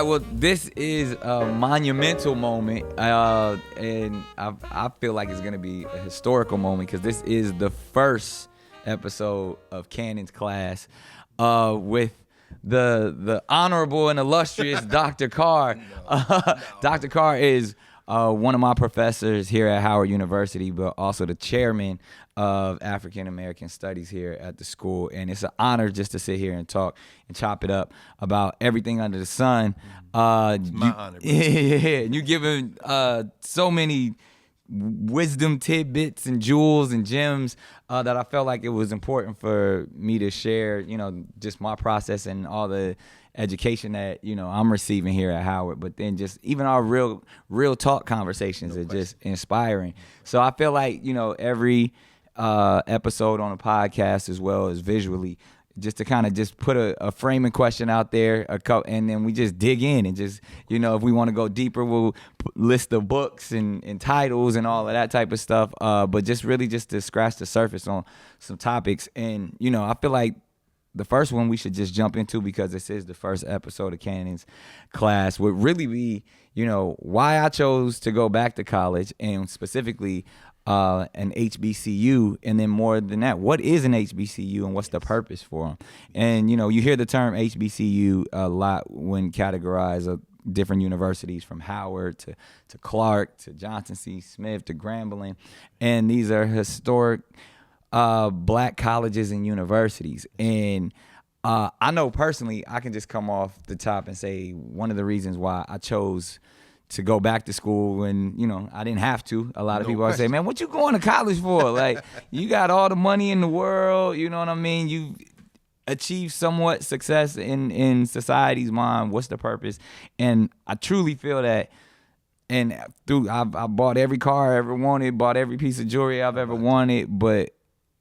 Well, this is a monumental moment, and I feel like it's going to be a historical moment because this is the first episode of Cannon's class with the honorable and illustrious Dr. Carr. Dr. Carr is one of my professors here at Howard University, but also the chairman of African American Studies here at the school. And it's an honor just to sit here and talk and chop it up about everything under the sun. It's my honor. Yeah, you giving so many wisdom tidbits and jewels and gems that I felt like it was important for me to share, just my process and all the education that, I'm receiving here at Howard, but then just even our real talk conversations are just inspiring. So I feel like, every episode on a podcast as well as visually, just to kind of just put a framing question out there, and then we just dig in and just, if we want to go deeper, we'll list the books and titles and all of that type of stuff. But just really just to scratch the surface on some topics. And, I feel like the first one we should just jump into, because this is the first episode of Cannon's class, would really be, why I chose to go back to college, and specifically an HBCU, and then more than that, what is an HBCU and what's the purpose for them? And, you hear the term HBCU a lot when categorized different universities, from Howard to Clark to Johnson C. Smith to Grambling, and these are historic black colleges and universities. And I know personally, I can just come off the top and say one of the reasons why I chose to go back to school when, I didn't have to. A lot of people say, man, what you going to college for? Like, you got all the money in the world, you know what I mean? You achieved somewhat success in society's mind. What's the purpose? And I truly feel that, and I bought every car I ever wanted, bought every piece of jewelry I've ever wanted, but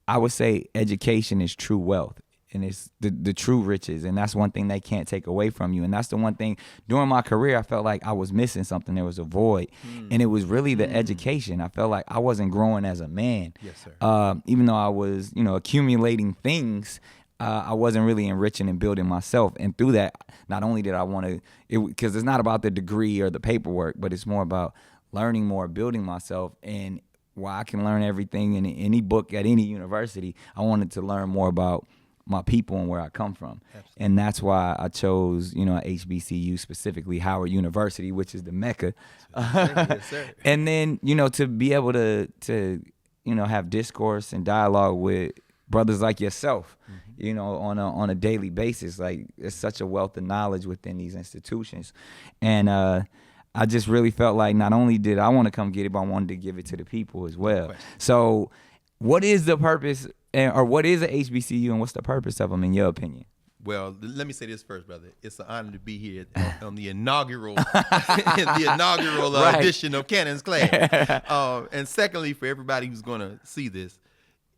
I would say education is true wealth. And it's the true riches, and that's one thing they can't take away from you. And that's the one thing during my career I felt like I was missing something. There was a void, and it was really the education. I felt like I wasn't growing as a man. Yes, sir. Even though I was, accumulating things, I wasn't really enriching and building myself. And through that, not only did I want to, because it's not about the degree or the paperwork, but it's more about learning more, building myself, and while I can learn everything in any book at any university, I wanted to learn more about my people and where I come from. Absolutely. And that's why I chose, HBCU, specifically Howard University, which is the Mecca. Yes, sir. And then, to be able to have discourse and dialogue with brothers like yourself, on a daily basis. Like, it's such a wealth of knowledge within these institutions. And I just really felt like not only did I want to come get it, but I wanted to give it to the people as well. So what is the purpose, or what is an HBCU, and what's the purpose of them in your opinion? Well, let me say this first, brother. It's an honor to be here on the inaugural edition of Cannon's class. And secondly, for everybody who's going to see this,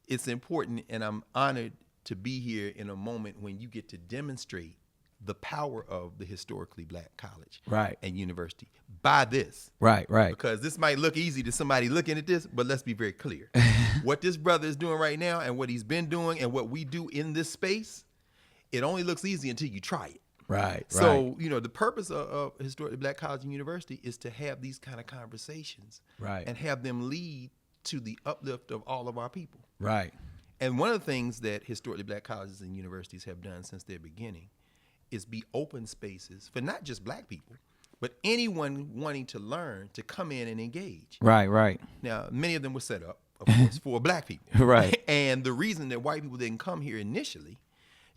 it's important, and I'm honored to be here in a moment when you get to demonstrate the power of the historically black college and university by this. Right. Because this might look easy to somebody looking at this, but let's be very clear. What this brother is doing right now, and what he's been doing, and what we do in this space, it only looks easy until you try it. Right. So, the purpose of historically black college and university is to have these kind of conversations and have them lead to the uplift of all of our people. Right. And one of the things that historically black colleges and universities have done since their beginning is be open spaces for not just black people, but anyone wanting to learn to come in and engage. Right. Now, many of them were set up, of course, for black people. Right. And the reason that white people didn't come here initially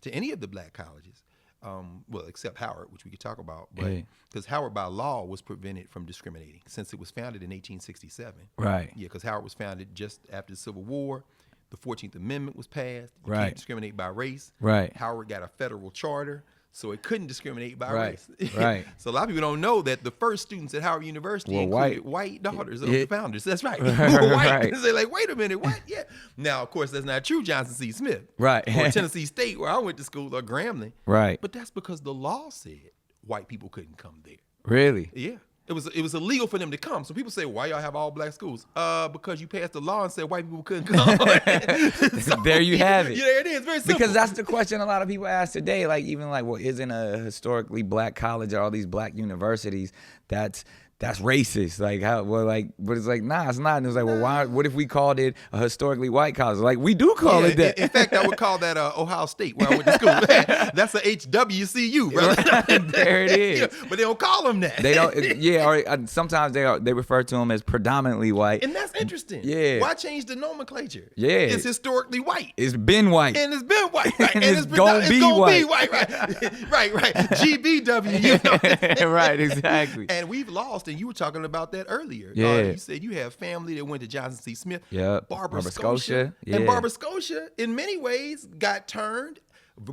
to any of the black colleges, well, except Howard, which we could talk about, but because Howard by law was prevented from discriminating since it was founded in 1867. Right. Yeah, because Howard was founded just after the Civil War. The 14th Amendment was passed. You can't discriminate by race. Right. Howard got a federal charter, so it couldn't discriminate by race. Right. So a lot of people don't know that the first students at Howard University included white daughters of the founders. That's right. White. They're like, wait a minute, what? Yeah. Now, of course, that's not true, Johnson C. Smith. Right. Or Tennessee State, where I went to school, or Grambling. Right. But that's because the law said white people couldn't come there. Really? Yeah. It was illegal for them to come. So people say, why y'all have all black schools? Because you passed the law and said white people couldn't come. So, there you have it. Yeah, there it is. Very simple. Because that's the question a lot of people ask today. Like, even like, well, isn't a historically black college or all these black universities that's racist? Like, how? Well, like, but it's like, nah, it's not. And it's like, well, why? What if we called it a historically white college? Like, we do call it that. In fact, I would call that Ohio State, where I went to school. That's a HWCU, brother. There it is. Yeah, but they don't call them that. They don't. Yeah, or sometimes they refer to them as predominantly white. And that's interesting. Yeah. Why change the nomenclature? Yeah. It's historically white. It's been white. And it's been white, right? And And it's gonna be white. right? Right. GBW, you know? Right, exactly. And we've lost, and you were talking about that earlier. Yeah. You said you have family that went to Johnson C. Smith. Yeah. Barbara Scotia. Scotia. Yeah. And Barbara Scotia, in many ways, got turned.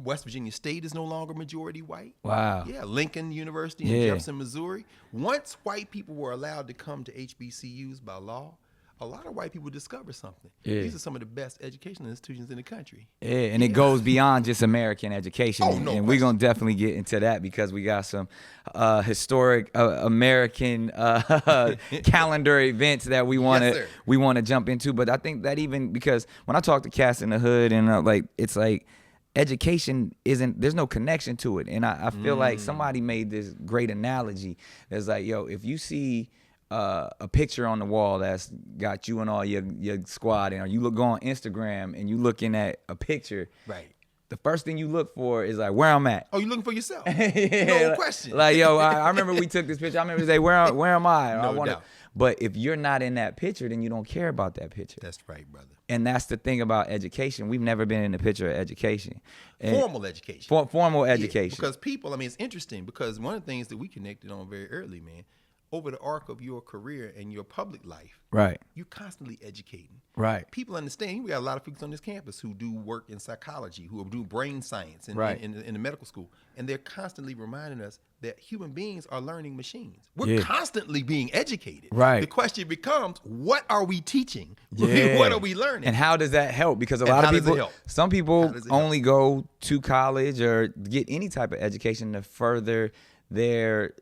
West Virginia State is no longer majority white. Wow. Yeah, Lincoln University in Yeah. Jefferson, Missouri. Once white people were allowed to come to HBCUs by law, a lot of white people discovered something. Yeah. These are some of the best educational institutions in the country. Yeah, and it goes beyond just American education. Oh, no and we're going to definitely get into that because we got some historic American calendar events that we want Yes, to sir. we want to jump into. But I think that even because when I talk to cats in the hood and like, it's like, education there's no connection to it. And I feel like somebody made this great analogy. That's like, yo, if you see a picture on the wall that's got you and all your squad in, or you go on Instagram and you looking at a picture, Right. the first thing you look for is like where I'm at. Oh, you looking for yourself? Yeah, No question. Like, yo, I remember we took this picture. I remember say, where am I? No I wanna, doubt. But if you're not in that picture, then you don't care about that picture. That's right, brother. And that's the thing about education. We've never been in the picture of education. And Formal education. formal Yeah, education. because people, I mean, it's interesting because one of the things that we connected on very early, man, over the arc of your career and your public life, Right. you're constantly educating. Right. People understand. We got a lot of people on this campus who do work in psychology, who do brain science in, Right. in the medical school, and they're constantly reminding us that human beings are learning machines. We're Yeah. constantly being educated. Right. The question becomes, what are we teaching? Yeah. What are we learning? And how does that help? Because a And lot how of does it people, help? some How people does it help? only go to college or get any type of education to further their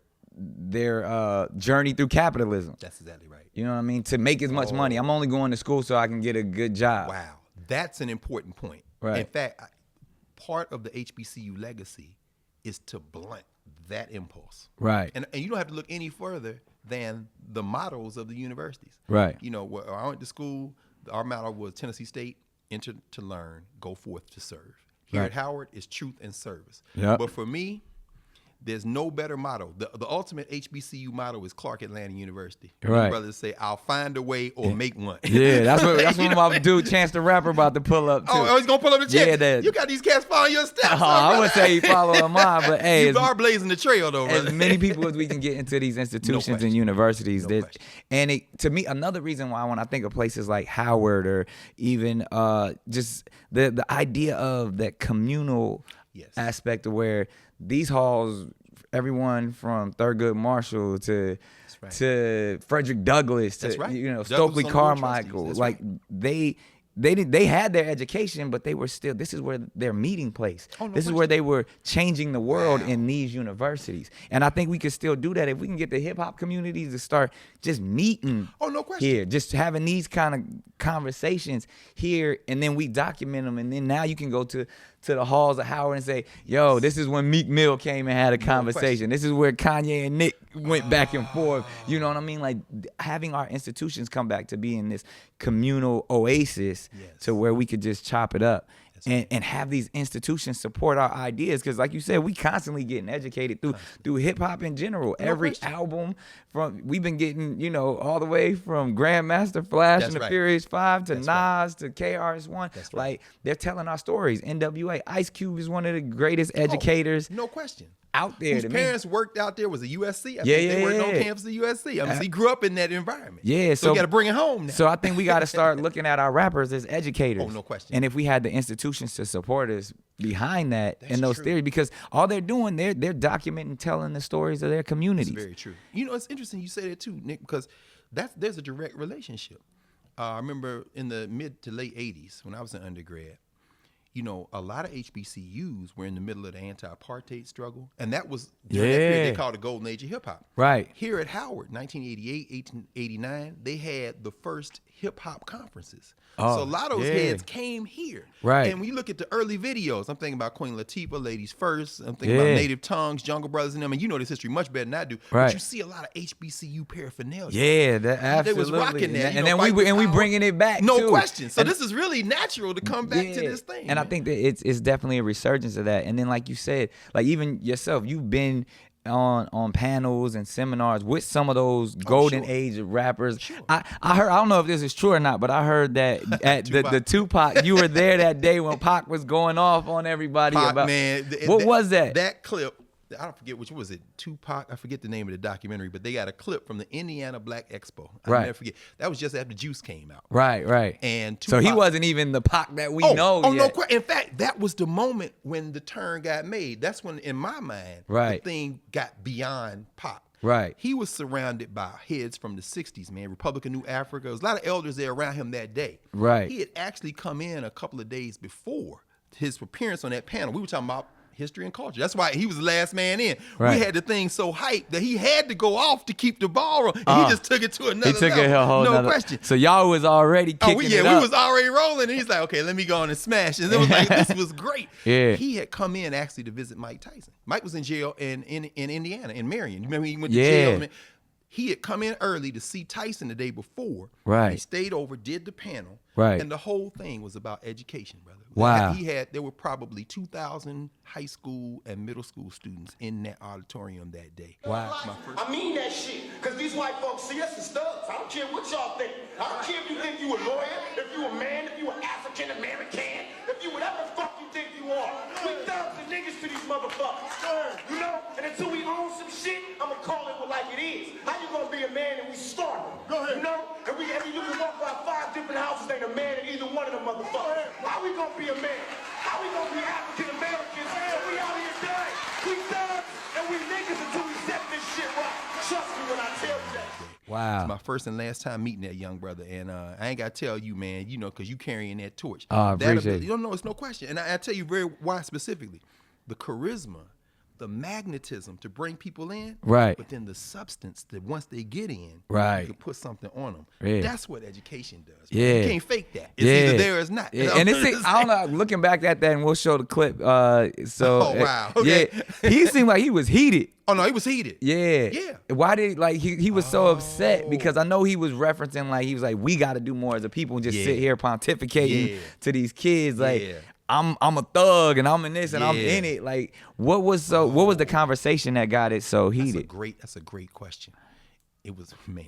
journey through capitalism. That's exactly right. You know what I mean? To make as much money. I'm only going to school so I can get a good job. Wow, that's an important point. Right. In fact, part of the HBCU legacy is to blunt that impulse. Right. And you don't have to look any further than the mottos of the universities. Right. You know, where I went to school, our motto was Tennessee State, enter to learn, go forth to serve. Here Right. at Howard is truth and service. Yep. But for me, there's no better motto. The ultimate HBCU motto is Clark Atlanta University. Right. My brothers say, I'll find a way or make one. Yeah, that's what You know? my dude Chance the Rapper about to pull up too. Oh, he's gonna pull up the check. Yeah, that- You got these cats following your steps. Oh, I wouldn't say he following mine, but hey, You are blazing the trail, though, as brother. many people as we can get into these institutions question. and universities. No that, question. and it, to me, another reason why when I think of places like Howard or even just the idea of that communal Yes. aspect of where these halls, everyone from Thurgood Marshall to right. to Frederick Douglass to That's right. you know Douglass Stokely on the board of Carmichael, trustees. That's like right. they had their education, but they were still, this is where their meeting place. Oh, no This is question. where they were changing the world Wow. in these universities. And I think we could still do that if we can get the hip hop communities to start just meeting Oh, no question. here, just having these kind of conversations here, and then we document them, and then now you can go to the halls of Howard and say, yo, this is when Meek Mill came and had a conversation. This is where Kanye and Nick went back and forth. You know what I mean? Like having our institutions come back to being this communal oasis Yes. to where we could just chop it up. And have these institutions support our ideas, because like you said, we constantly getting educated through hip hop in general. Every question. album we've been getting, you know, all the way from Grandmaster Flash That's and the right. Furious 5 to That's Nas right. to KRS-One. That's right. Like they're telling our stories. NWA, Ice Cube is one of the greatest educators No question. out there. Whose to me. parents worked out there was a USC. I Yeah, think they yeah, worked on yeah. campus at USC. I mean, so he grew up in that environment. Yeah, So you got to bring it home now. So I think we got to start looking at our rappers as educators. Oh, no question. And if we had the institutions to support us behind that That's and those true. theories, because all they're doing, they're documenting, telling the stories of their communities. It's very true. You know, it's interesting you say that too, Nick, because there's a direct relationship. I remember in the mid to late 80s when I was an undergrad, you know, a lot of HBCUs were in the middle of the anti-apartheid struggle, and that was during that period they called the golden age of hip hop. Right. Here at Howard, 1988, 1889, they had the first hip hop conferences. So a lot of those heads came here. Right. And when you look at the early videos, I'm thinking about Queen Latifah, Ladies First. I'm thinking about Native Tongues, Jungle Brothers, and them. And you know this history much better than I do. Right. But you see a lot of HBCU paraphernalia. Yeah, that absolutely. They was rocking that. And then we bringing it back. No too. question. So and, this is really natural to come back to this thing. And I think that it's definitely a resurgence of that. And then, like you said, like even yourself, you've been on panels and seminars with some of those golden age rappers. Sure. I heard, I don't know if this is true or not, but I heard that at the Tupac, you were there that day when Pac was going off on everybody Pac, about man, what was that? That clip, I don't forget which was it, Tupac. I forget the name of the documentary, but they got a clip from the Indiana Black Expo. I'll never forget. That was just after Juice came out. Right. And so Tupac, he wasn't even the Pac that we know. Oh, yet. no question. In fact, that was the moment when the turn got made. That's when, in my mind, the thing got beyond Pac. Right. He was surrounded by heads from the 60s, man. Republic of New Africa. There was a lot of elders there around him that day. Right. He had actually come in a couple of days before his appearance on that panel. We were talking about history and culture. That's why he was the last man in. Right. We had the thing so hyped that he had to go off to keep the ball rolling. And he just took it to another level. It a whole no question. So y'all was already kicking it up. We was already rolling. And he's like, okay, let me go on and smash. And it was like, this was great. Yeah. He had come in actually to visit Mike Tyson. Mike was in jail in Indiana, in Marion. You remember he went to jail? He had come in early to see Tyson the day before. Right. He stayed over, did the panel. Right. And the whole thing was about education, brother. Wow. There were probably 2,000 high school and middle school students in that auditorium that day. Wow. I mean that shit, because these white folks see us as thugs. I don't care what y'all think. I don't care if you think you a lawyer, if you a man, if you an African American, if you whatever the fuck you think you are. We thugs and niggas to these motherfuckers. You know? And until we own some shit, I'ma call it like it is. How you gonna be a man and we starving? Go ahead. You know? And you can walk by 5 different houses, ain't a man in either one of them motherfuckers. How we gonna be a man? How we gonna be African Americans? We out here dying. We thugs and we niggas until we set this shit right. Trust me when I tell you that. Wow. It's my first and last time meeting that young brother. And I ain't got to tell you, man, you know, because you carrying that torch. Oh, I appreciate it. You don't know, it's no question. And I tell you why specifically. The charisma, the magnetism to bring people in. Right. But then the substance that once they get in, right, you can put something on them. Yeah. That's what education does. Yeah. You can't fake that. It's either there or it's not. Yeah. And I don't know, looking back at that, and we'll show the clip. Oh, wow. Okay. Yeah, he seemed like he was heated. Oh, no, he was heated. Yeah. Why did, like, he was so upset? Because I know he was referencing, like, he was like, we got to do more as a people and just sit here pontificating to these kids. Like, I'm a thug and I'm in this and I'm in it. Like, what was the conversation that got it so heated? That's a great question. It was, man.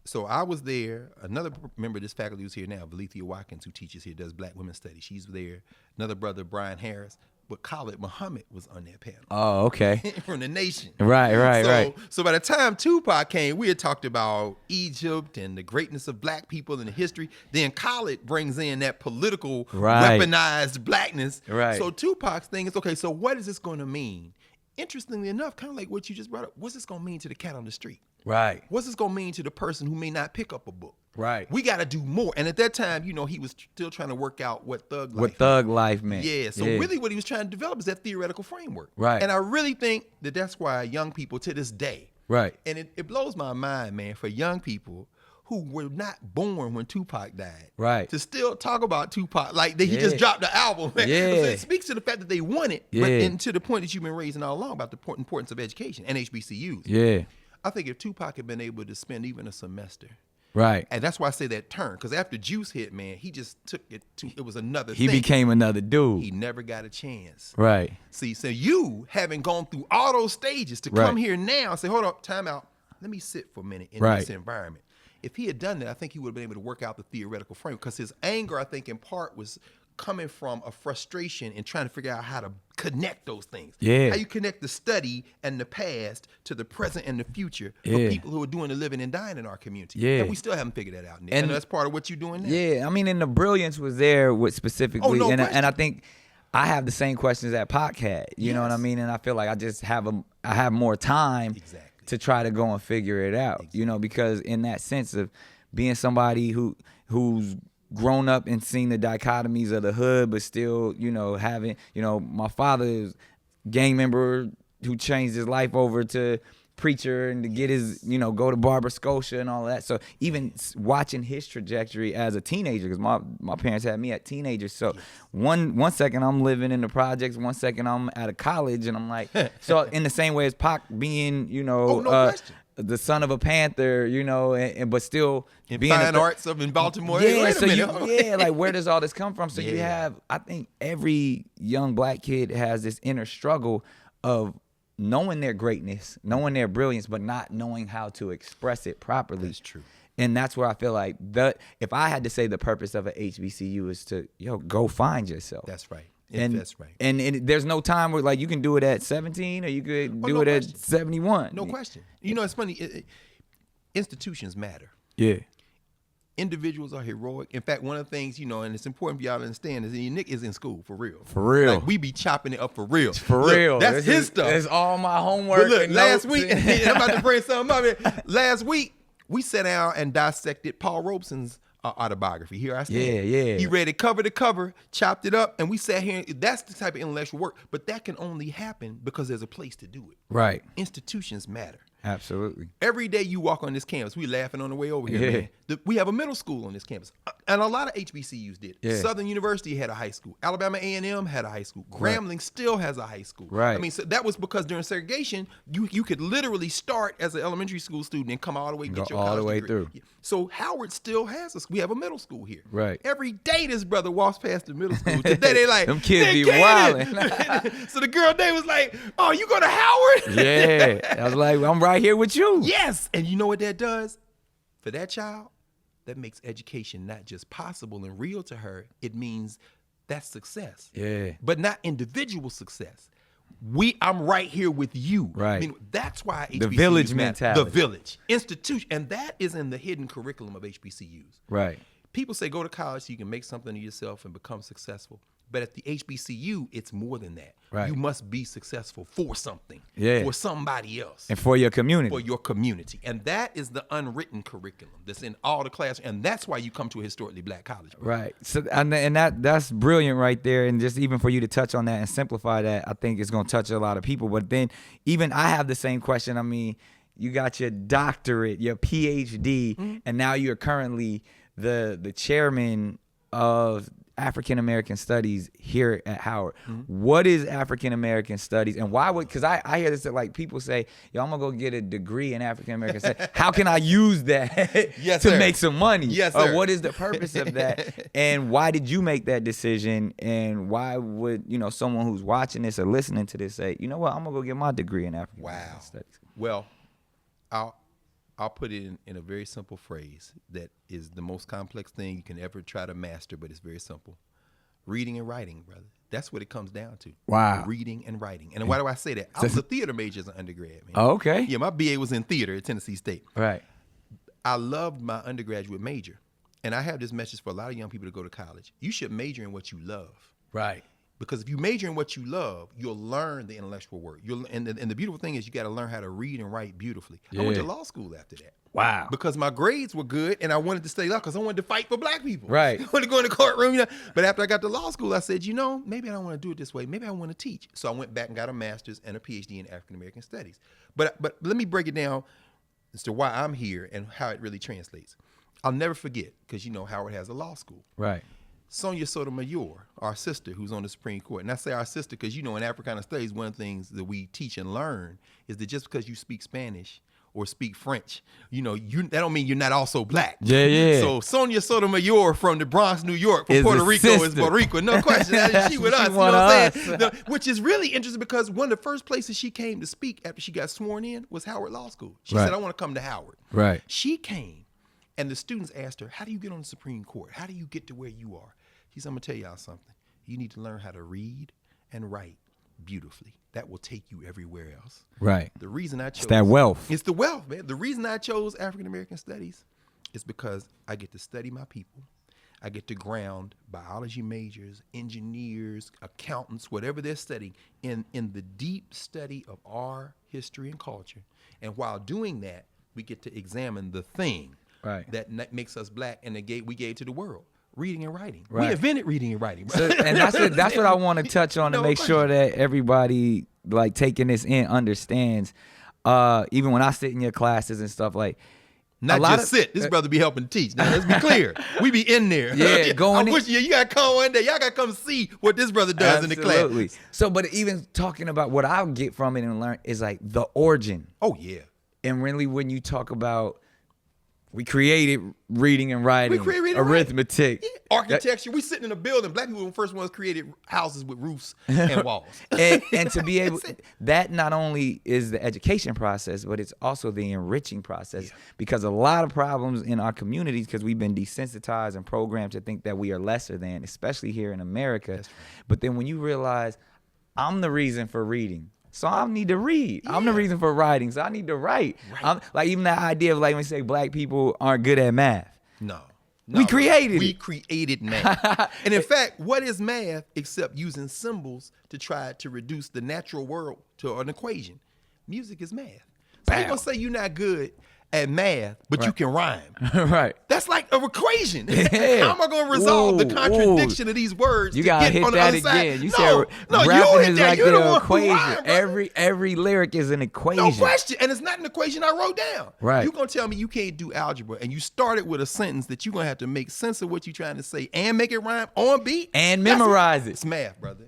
So I was there. Another member of this faculty who's here now, Valethia Watkins, who teaches here, does Black Women's Studies. She's there. Another brother, Brian Harris. But Khalid Muhammad was on that panel. Oh, okay. From the nation. Right. So by the time Tupac came, we had talked about Egypt and the greatness of black people and the history. Then Khalid brings in that political, weaponized blackness. Right. So Tupac's thing is, okay, so what is this going to mean? Interestingly enough, kind of like what you just brought up, what's this going to mean to the cat on the street? Right. What's this going to mean to the person who may not pick up a book? Right. We got to do more. And at that time, you know, he was still trying to work out what thug life meant. Yeah. So really what he was trying to develop is that theoretical framework. Right. And I really think that that's why young people to this day. Right. And it blows my mind, man, for young people who were not born when Tupac died. Right. To still talk about Tupac like he just dropped the album. Man. Yeah. So it speaks to the fact that they want it. Yeah. And to the point that you've been raising all along about the importance of education and HBCUs. Yeah. I think if Tupac had been able to spend even a semester. Right. And that's why I say that turn. Because after Juice hit, man, he just took it to, it was another He thing. became another dude. He never got a chance. Right. See, so you having gone through all those stages to come here now and say, hold up, time out. Let me sit for a minute in this environment. If he had done that, I think he would have been able to work out the theoretical frame. Because his anger, I think, in part was coming from a frustration and trying to figure out how to connect those things. Yeah. How you connect the study and the past to the present and the future for people who are doing the living and dying in our community. Yeah. And we still haven't figured that out, Nick. And that's part of what you're doing now. Yeah. I mean, and the brilliance was there with specifically. Oh, no and I think I have the same questions that Pac had. You know what I mean? And I feel like I just have I have more time to try to go and figure it out. You know, because in that sense of being somebody who's grown up and seen the dichotomies of the hood, but still, having, my father is gang member who changed his life over to preacher and to get his, go to Barber Scotia and all that. So even watching his trajectory as a teenager, because my parents had me at teenager. So one second I'm living in the projects, one second I'm out of college, and I'm like, so in the same way as Pac being, the son of a Panther, but still in being fine arts up in Baltimore. Yeah, Wait a minute. like where does all this come from? So you have, I think every young black kid has this inner struggle of knowing their greatness, knowing their brilliance, but not knowing how to express it properly. That's true. And that's where I feel like if I had to say the purpose of an HBCU is to, go find yourself. That's right. That's right. And there's no time where like you can do it at 17 or you could do it at 71. No question. It's funny. Institutions matter. Yeah. Individuals are heroic. In fact, one of the things, and it's important for y'all to understand is that Nick is in school for real. For real. Like, we be chopping it up for real. Real. That's his stuff. It's all my homework. But look, and last notes week, I'm about to bring something up. Last week, we sat down and dissected Paul Robeson's autobiography. Here I stand. Yeah. He read it cover to cover, chopped it up, and we sat here. That's the type of intellectual work. But that can only happen because there's a place to do it. Right. Institutions matter. Absolutely. Every day you walk on this campus, we laughing on the way over here, man. We have a middle school on this campus, and a lot of HBCUs did. Yeah. Southern University had a high school. Alabama A&M had a high school. Grambling still has a high school. Right. I mean, so that was because during segregation, you could literally start as an elementary school student and come all the way get your college degree. Through. So Howard still has us. We have a middle school here. Right. Every day this brother walks past the middle school. Today they like them kids be wildin'. So the girl day was like, "Oh, you go to Howard?" Yeah. I was like, I'm right here with you. Yes. And you know what that does? For that child, that makes education not just possible and real to her, it means that's success. Yeah. But not individual success. I'm right here with you. Right. I mean, that's why HBCUs The village matter. mentality. The village. Institution. And that is in the hidden curriculum of HBCUs. Right. People say go to college so you can make something of yourself and become successful. But at the HBCU, it's more than that. Right. You must be successful for something. Yeah. For somebody else. And for your community. For your community. And that is the unwritten curriculum that's in all the class. And that's why you come to a historically black college. Right. So and that's brilliant right there. And just even for you to touch on that and simplify that, I think it's going to touch a lot of people. But then even I have the same question. I mean, you got your doctorate, your PhD, and now you're currently the chairman of African American Studies here at Howard. What is African American Studies, and why would? Because I hear this that like people say, "Yo, I'm gonna go get a degree in African American Studies. How can I use that to make some money? Yes, or sir. what is the purpose of that? And why did you make that decision? And why would someone who's watching this or listening to this say, you know what, I'm gonna go get my degree in African American Studies? Well, I'll put it in a very simple phrase that is the most complex thing you can ever try to master, but it's very simple. Reading and writing, brother. That's what it comes down to. Wow. Reading and writing. And why do I say that? I was a theater major as an undergrad, man. Oh, okay. Yeah, my BA was in theater at Tennessee State. Right. I loved my undergraduate major. And I have this message for a lot of young people to go to college. You should major in what you love. Right. Because if you major in what you love, you'll learn the intellectual work. And the beautiful thing is you got to learn how to read and write beautifully. I went to law school after that. Wow. Because my grades were good and I wanted to stay law because I wanted to fight for black people. Right. I wanted to go in the courtroom. But after I got to law school, I said, maybe I don't want to do it this way. Maybe I want to teach. So I went back and got a master's and a PhD in African American Studies. But let me break it down as to why I'm here and how it really translates. I'll never forget, because Howard has a law school. Right. Sonia Sotomayor, our sister who's on the Supreme Court. And I say our sister because, in Africana studies, one of the things that we teach and learn is that just because you speak Spanish or speak French, that don't mean you're not also black. Yeah, yeah. So Sonia Sotomayor from the Bronx, New York, from Is Puerto a Rico sister. is Puerto Rico. No question. She with us. You know what I'm saying? Which is really interesting because one of the first places she came to speak after she got sworn in was Howard Law School. She Right. said, I want to come to Howard. Right. She came and the students asked her, how do you get on the Supreme Court? How do you get to where you are? She said, I'm going to tell y'all something. You need to learn how to read and write beautifully. That will take you everywhere else. Right. The reason I chose... It's that wealth. It's the wealth, man. The reason I chose African American Studies is because I get to study my people. I get to ground biology majors, engineers, accountants, whatever they're studying, in the deep study of our history and culture. And while doing that, we get to examine the thing Right. that makes us black and we gave to the world. reading and writing. Right. We invented reading and writing. So, and that's what I want to touch on to make sure that everybody like taking this in understands. Even when I sit in your classes and stuff, like not just sit. This brother be helping teach. Now let's be clear. We be in there. Yeah, going. I wish you gotta come one day. Y'all gotta come see what this brother does in the class. So, but even talking about what I get from it and learn is like the origin. Oh yeah. And really, when you talk about we created reading and writing, arithmetic, architecture. We sitting in a building. Black people were the first ones created houses with roofs and walls. and to be able, that not only is the education process, but it's also the enriching process. Because a lot of problems in our communities, because we've been desensitized and programmed to think that we are lesser than, especially here in America. Right. But then when you realize, I'm the reason for reading. So I need to read. I'm the reason for writing. So I need to write. Like even that idea of like when you say black people aren't good at math. No, we created it. We created math. And in fact, what is math except using symbols to try to reduce the natural world to an equation? Music is math. So you're gonna say you're not good at math, but you can rhyme. Right. That's like an equation. How am I going to resolve the contradiction of these words? You gotta hit on the that other again. Side? You said rapping is like the equation. Rhyme, every lyric is an equation. No question. And it's not an equation I wrote down. Right. You're going to tell me you can't do algebra and you started with a sentence that you're going to have to make sense of what you're trying to say and make it rhyme on beat? And memorize it. It's math, brother.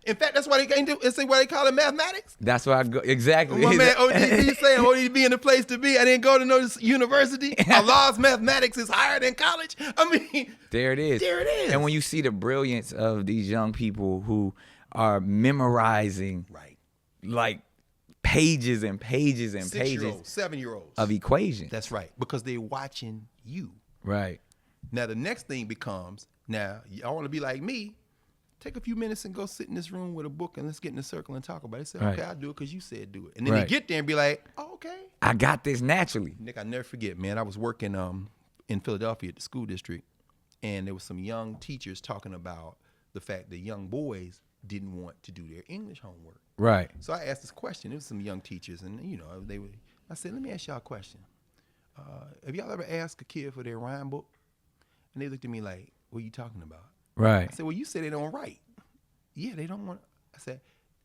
In fact, that's why they can't do. It's why they call it mathematics. That's why I go exactly. My man ODB saying ODB in the place to be. I didn't go to no university. Allah's mathematics is higher than college. I mean, there it is. There it is. And when you see the brilliance of these young people who are memorizing, like pages and pages and pages, 7-year-olds of equations. That's right, because they're watching you. Right. Now the next thing becomes, now y'all want to be like me. Take a few minutes and go sit in this room with a book and let's get in a circle and talk about it. Say, okay, I'll do it because you said do it. And then they get there and be like, oh, okay. I got this naturally. Nick, I never forget, man. I was working in Philadelphia at the school district, and there was some young teachers talking about the fact that young boys didn't want to do their English homework. Right. So I asked this question. There was some young teachers, and I said, let me ask y'all a question. Have y'all ever asked a kid for their rhyme book? And they looked at me like, what are you talking about? Right. I said, well, you say they don't write. Yeah, they don't want. I said,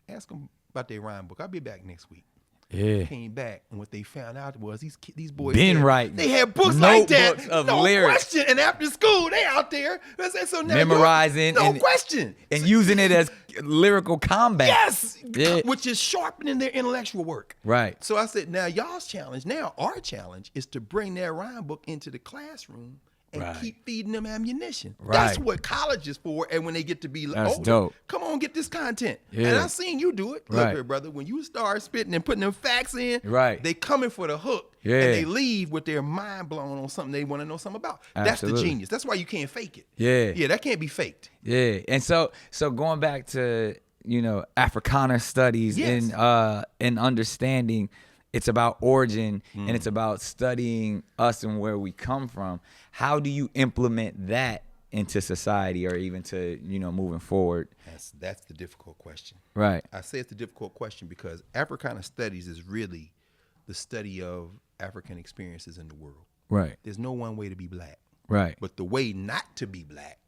ask them about their rhyme book. I'll be back next week. Yeah. Came back, and what they found out was these boys been writing. They had books like that. Of no lyrics. Question. And after school, they out there. So now memorizing. No question. And using it as lyrical combat. Yes. Yeah. Which is sharpening their intellectual work. Right. So I said, now y'all's challenge, now our challenge is to bring their rhyme book into the classroom and keep feeding them ammunition. Right. That's what college is for. And when they get to be older, dope. Come on, get this content. Yeah. And I seen you do it. Look here, brother. When you start spitting and putting them facts in, they coming for the hook. Yeah. And they leave with their mind blown on something they want to know something about. Absolutely. That's the genius. That's why you can't fake it. Yeah. Yeah, that can't be faked. Yeah. And so going back to, Africana studies and understanding it's about origin and it's about studying us and where we come from. How do you implement that into society or even to, moving forward? That's the difficult question. Right. I say it's the difficult question because Africana studies is really the study of African experiences in the world. Right. There's no one way to be black. Right. But the way not to be black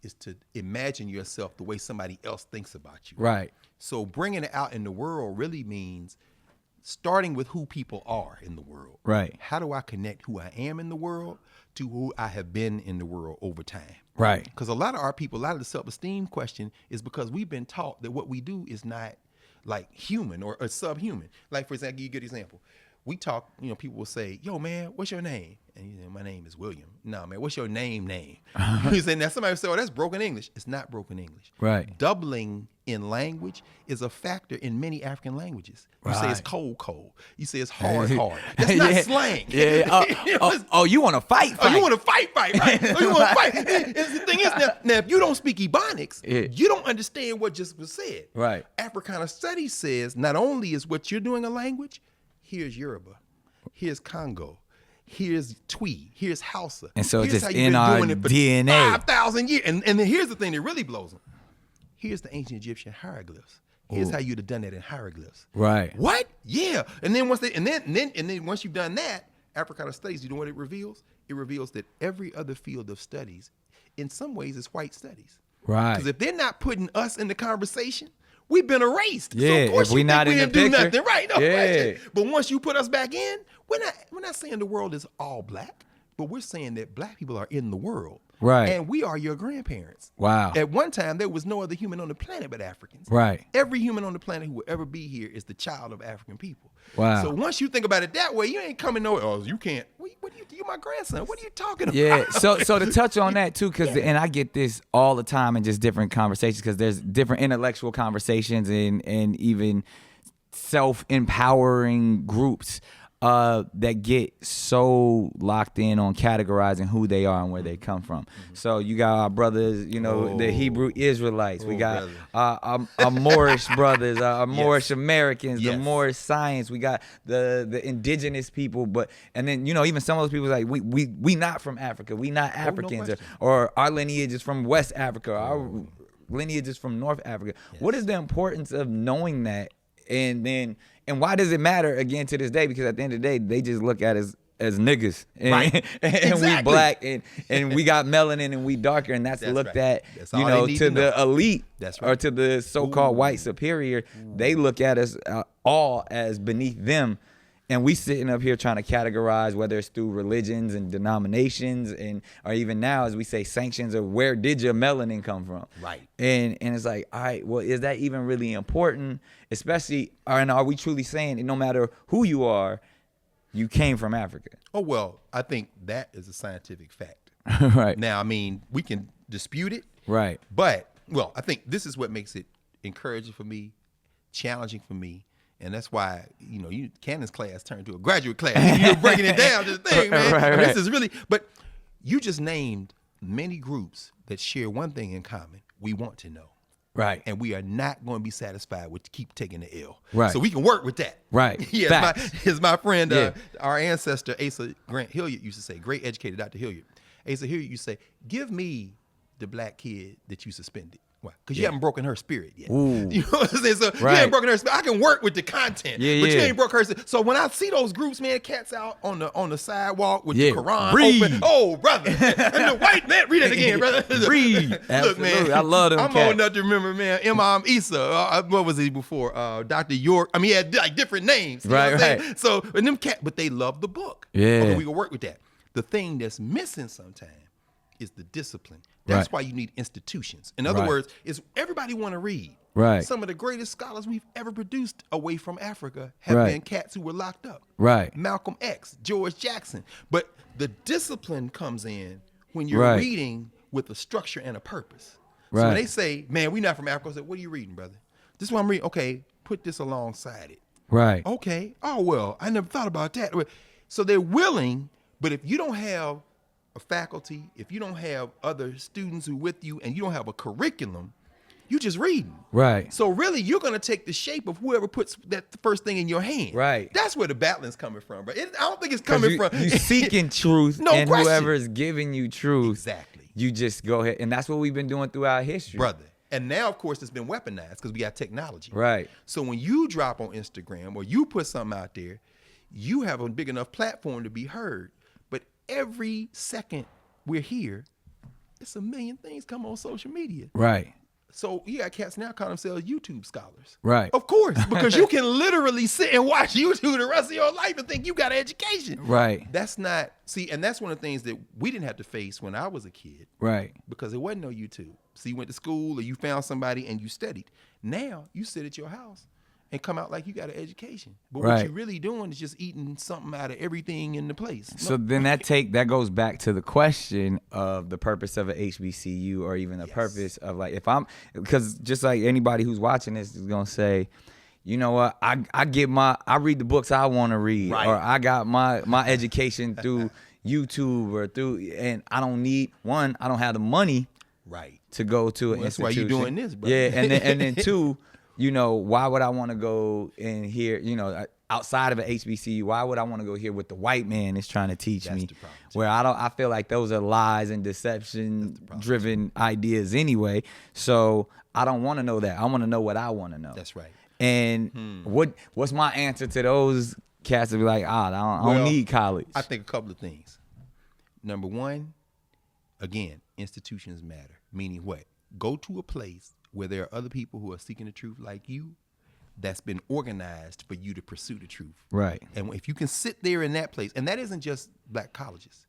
is to imagine yourself the way somebody else thinks about you. Right. So bringing it out in the world really means starting with who people are in the world. Right. How do I connect who I am in the world to who I have been in the world over time? Right. Because a lot of our people, a lot of the self-esteem question is because we've been taught that what we do is not like human or subhuman. Like, for example, you get an example. We talk, people will say, yo, man, what's your name? And you say, my name is William. No, man, what's your name? You say, now somebody will say, oh, that's broken English. It's not broken English. Right. Doubling in language is a factor in many African languages. You say it's cold. You say it's hard. That's not slang. Yeah. You want to fight? Oh, you want to fight, right? Oh, you want to fight. The thing is, now, if you don't speak Ebonics, you don't understand what just was said. Right. Africana Studies says not only is what you're doing a language, here's Yoruba, here's Congo, here's Twi, here's Hausa. And so here's just in our DNA. 5,000 years. And then here's the thing that really blows them. Here's the ancient Egyptian hieroglyphs. Here's how you'd have done that in hieroglyphs. Right. What? Yeah. And then once once you've done that, Africana Studies, you know what it reveals? It reveals that every other field of studies in some ways it's white studies. Right. Because if they're not putting us in the conversation, we've been erased. Yeah, so of course if we not in the didn't do picture, nothing. Right. No yeah. question. But once you put us back in, we're not saying the world is all black, but we're saying that black people are in the world. Right. And we are your grandparents. Wow. At one time, there was no other human on the planet but Africans. Right. Every human on the planet who will ever be here is the child of African people. Wow. So once you think about it that way, you ain't coming nowhere. Oh, you can't. What do you my grandson? What are you talking about? Yeah. So to touch on that too, because and I get this all the time in just different conversations, because there's different intellectual conversations and even self-empowering groups that get so locked in on categorizing who they are and where they come from. So you got our brothers, the Hebrew Israelites. We got our Moorish brothers, our Moorish Americans, the Moorish science. We got the indigenous people, and then even some of those people like we not from Africa. We not Africans, or our lineage is from West Africa. Our lineage is from North Africa. Yes. What is the importance of knowing that? And why does it matter again to this day? Because at the end of the day, they just look at us as niggas, and, right. and Exactly. we black, and we got melanin, and we darker, and that's looked right. at, that's to the elite, that's right. or to the so-called white superior. They look at us all as beneath them, and we sitting up here trying to categorize whether it's through religions and denominations, or even now, as we say, sanctions, or where did your melanin come from? Right. And it's like, all right, well, is that even really important? Especially, and are we truly saying, no matter who you are, you came from Africa? Oh, well, I think that is a scientific fact. Right. Now, I mean, we can dispute it. Right. But, well, I think this is what makes it encouraging for me, challenging for me. And that's why, Cannon's class turned to a graduate class. You're breaking it down to the thing, man. Right. This is really, but you just named many groups that share one thing in common. We want to know. Right. And we are not going to be satisfied with keep taking the L. Right. So we can work with that. Right. Yeah. As my friend, Yeah. our ancestor, Asa Grant Hilliard used to say, great educator Dr. Hilliard. Asa Hilliard used to say, give me the black kid that you suspended. Why? Because you haven't broken her spirit yet. Ooh. You know what I'm saying? So you ain't broken her spirit. I can work with the content, but you ain't broke her spirit. So when I see those groups, man, cats out on the sidewalk with the Quran open. Oh, brother. And the white man, read it again, brother. Read. Look, Absolutely. man. I love them I'm cats. old enough to remember, man, Imam Isa. What was he before? Dr. York. I mean, he had like different names. You know what I'm saying? So, and them cats, but they love the book. Yeah. Okay, we can work with that. The thing that's missing sometimes is the discipline. That's why you need institutions. In other words, is everybody want to read. Right. Some of the greatest scholars we've ever produced away from Africa have been cats who were locked up. Right. Malcolm X, George Jackson. But the discipline comes in when you're reading with a structure and a purpose. So when they say, man, we not from Africa, I say, what are you reading, brother? This is what I'm reading. Okay, put this alongside it. Right. Okay. Oh, well, I never thought about that. So they're willing, but if you don't have a faculty, if you don't have other students who with you, and you don't have a curriculum, you just reading. Right. So really, you're going to take the shape of whoever puts that first thing in your hand. Right. That's where the battling's coming from, bro. I don't think it's coming from you seeking truth, no and question. whoever is giving you truth, exactly. You just go ahead, and that's what we've been doing throughout history, brother. And now, of course, it's been weaponized because we got technology. Right. So when you drop on Instagram or you put something out there, you have a big enough platform to be heard. But every second we're here, it's a million things come on social media. Right. So you got cats now call themselves YouTube scholars. Right. Of course, because you can literally sit and watch YouTube the rest of your life and think you got an education. Right. That's not, and that's one of the things that we didn't have to face when I was a kid. Right. Because there wasn't no YouTube. So you went to school or you found somebody and you studied. Now you sit at your house and come out like you got an education. But what you're really doing is just eating something out of everything in the place. So then that goes back to the question of the purpose of an HBCU, or even the purpose of, like, because just like anybody who's watching this is going to say, you know what, I read the books I want to read, or I got my education through YouTube or and I don't have the money to go to an institution. That's why you're doing this, bro. Yeah, and then two, why would I want to go in here, outside of an HBCU? Why would I want to go here what the white man is trying to teach me? Where I feel like those are lies and deception-driven ideas anyway. So I don't want to know that. I want to know what I want to know. That's right. And what's my answer to those cats to be like, I don't need college? I think a couple of things. Number one, again, institutions matter. Meaning what? Go to a place where there are other people who are seeking the truth like you, that's been organized for you to pursue the truth. Right. And if you can sit there in that place, and that isn't just black colleges.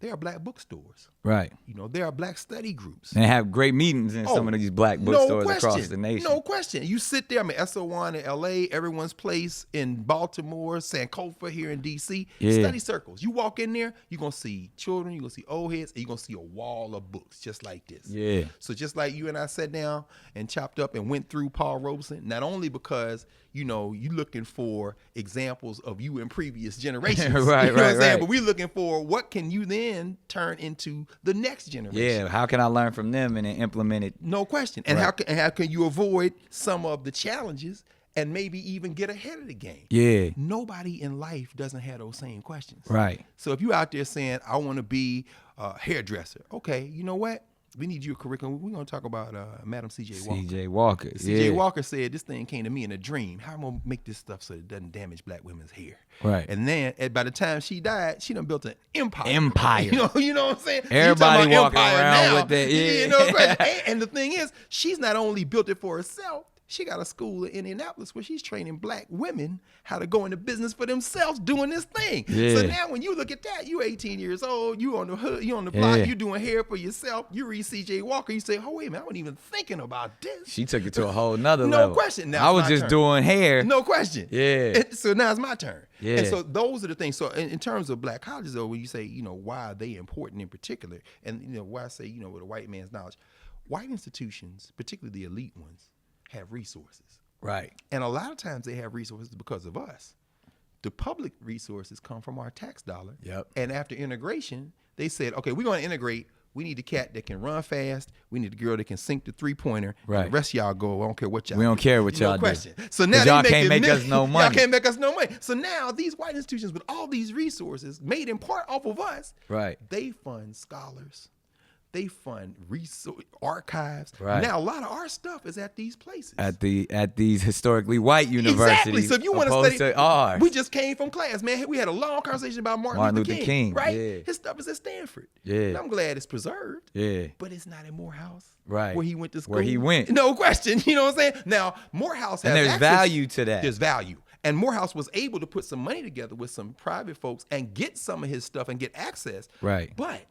There are black bookstores. Right. There are black study groups. They have great meetings in some of these black bookstores across the nation. No question. You sit there, SO1 in LA, Everyone's Place in Baltimore, Sankofa here in DC, study circles. You walk in there, you're going to see children, you're going to see old heads, and you're going to see a wall of books just like this. Yeah. So just like you and I sat down and chopped up and went through Paul Robeson, not only because, you're looking for examples of you in previous generations. Right. But we're looking for what can you then turn into the next generation. Yeah, how can I learn from them and then implement it? No question. And how can you avoid some of the challenges and maybe even get ahead of the game? Yeah. Nobody in life doesn't have those same questions. Right. So if you're out there saying, I want to be a hairdresser, okay, you know what? We need your curriculum. We're going to talk about Madam C.J. Walker. C.J. Walker. C.J. Walker said, this thing came to me in a dream. How am I going to make this stuff so it doesn't damage black women's hair? Right. And then by the time she died, she done built an empire. You know what I'm saying? Everybody walking around now. with that. And the thing is, she's not only built it for herself, she got a school in Indianapolis where she's training black women how to go into business for themselves doing this thing. Yeah. So now when you look at that, you 18 years old, you on the hood, you on the block, you doing hair for yourself, you read C.J. Walker, you say, oh, wait a minute, I wasn't even thinking about this. She took it to a whole nother level. No question. Now I was just doing hair. No question. Yeah. So now it's my turn. Yeah. And so those are the things. So in terms of black colleges, though, when you say, why are they important in particular, and, why I say, with a white man's knowledge, white institutions, particularly the elite ones, have resources. Right. And a lot of times they have resources because of us. The public resources come from our tax dollar. Yep. And after integration, they said, okay, we're going to integrate. We need the cat that can run fast. We need the girl that can sink the three-pointer. Right. The rest of y'all go, I don't care what y'all We don't care what y'all do. question. So now y'all can't make us no money. Y'all can't make us no money. So now these white institutions with all these resources made in part off of us, Right. they fund scholars. They fund resource archives. Right. Now a lot of our stuff is at these places. At these historically white universities. Exactly. So if you want opposed to study, to ours. we just came from class, man. We had a long conversation about Martin Luther King, right? Yeah. His stuff is at Stanford. Yeah. And I'm glad it's preserved. Yeah. But it's not in Morehouse. Right. Where he went to school. Where he went. No question. You know what I'm saying? Now, Morehouse has And there's access. value to that. There's value. And Morehouse was able to put some money together with some private folks and get some of his stuff and get access. Right. But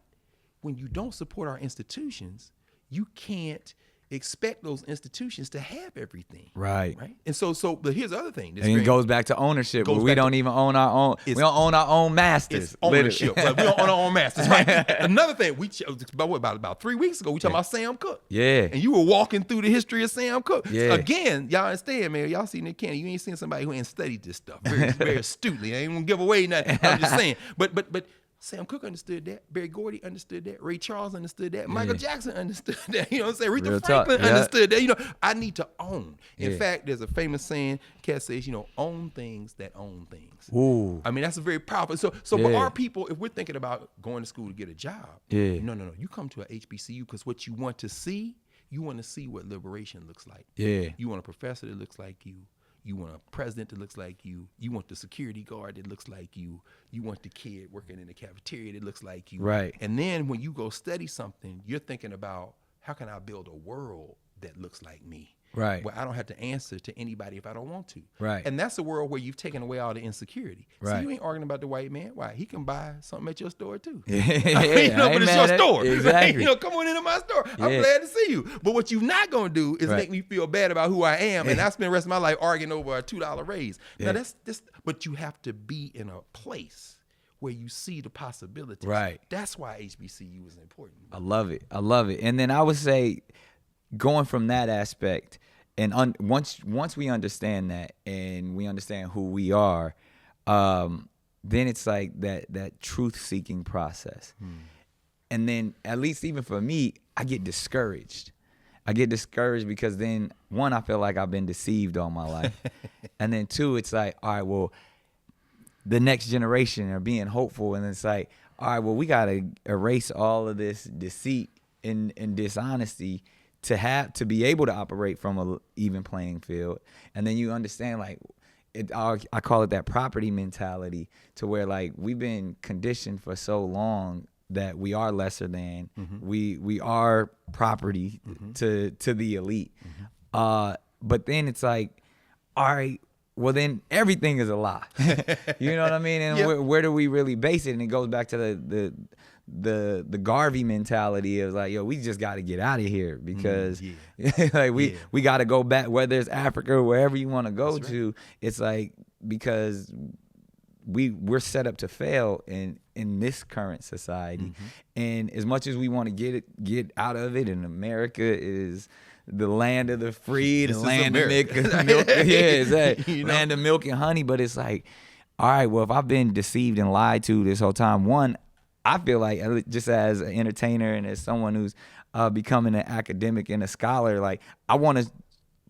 when you don't support our institutions, you can't expect those institutions to have everything. Right. Right. And but here's the other thing. And it goes back to ownership, but we don't even own our own. We don't own our own masters. It's ownership. But we don't own our own masters. Right. Another thing, about 3 weeks ago, we talking about Sam Cooke. Yeah. And you were walking through the history of Sam Cooke. Yeah. Again, y'all understand, man. Y'all seen Nick Cannon. You ain't seen somebody who ain't studied this stuff very, very astutely. I ain't gonna give away nothing. I'm just saying. But Sam Cooke understood that. Berry Gordy understood that. Ray Charles understood that. Michael Jackson understood that. You know what I'm saying? Aretha Real Franklin talk. Yeah. understood that. I need to own. In Yeah. fact, there's a famous saying, Cat says, own things that own things. Ooh. I mean, that's a very powerful. So for our people, if we're thinking about going to school to get a job, no. You come to a HBCU because what you want to see what liberation looks like. Yeah. You want a professor that looks like you. You want a president that looks like you. You want the security guard that looks like you. You want the kid working in the cafeteria that looks like you. Right. And then when you go study something, you're thinking about, how can I build a world that looks like me? Right. Where I don't have to answer to anybody if I don't want to. Right. And that's a world where you've taken away all the insecurity. So Right. you ain't arguing about the white man. Why? He can buy something at your store too. Yeah. But it's your store. Exactly. Right? Come on into my store. I'm glad to see you. But what you're not going to do is make me feel bad about who I am. And I spend the rest of my life arguing over a $2 raise. Now but you have to be in a place where you see the possibilities. Right. That's why HBCU is important. I love it. And then I would say, going from that aspect, and once we understand that and we understand who we are, then it's like that truth-seeking process. And then, at least even for me, I get discouraged. Because then, one, I feel like I've been deceived all my life. And then two, it's like, all right, well, the next generation are being hopeful. And it's like, all right, well, we got to erase all of this deceit and dishonesty to be able to operate from an even playing field. And then you understand, like, I call it that property mentality, to where, like, we've been conditioned for so long that we are lesser than. We are property to the elite. But then it's like, all right, well then everything is a lie. You know what I mean? And where do we really base it? And it goes back to the Garvey mentality of like, yo, we just got to get out of here because like we got to go back, whether it's Africa or wherever you want to go to. It's like, because we're set up to fail in this current society. And as much as we want to get out of it, and America is the land of the free, the land of milk, land of milk and honey. But it's like, all right, well, if I've been deceived and lied to this whole time, one, I feel like just as an entertainer and as someone who's becoming an academic and a scholar, like I want to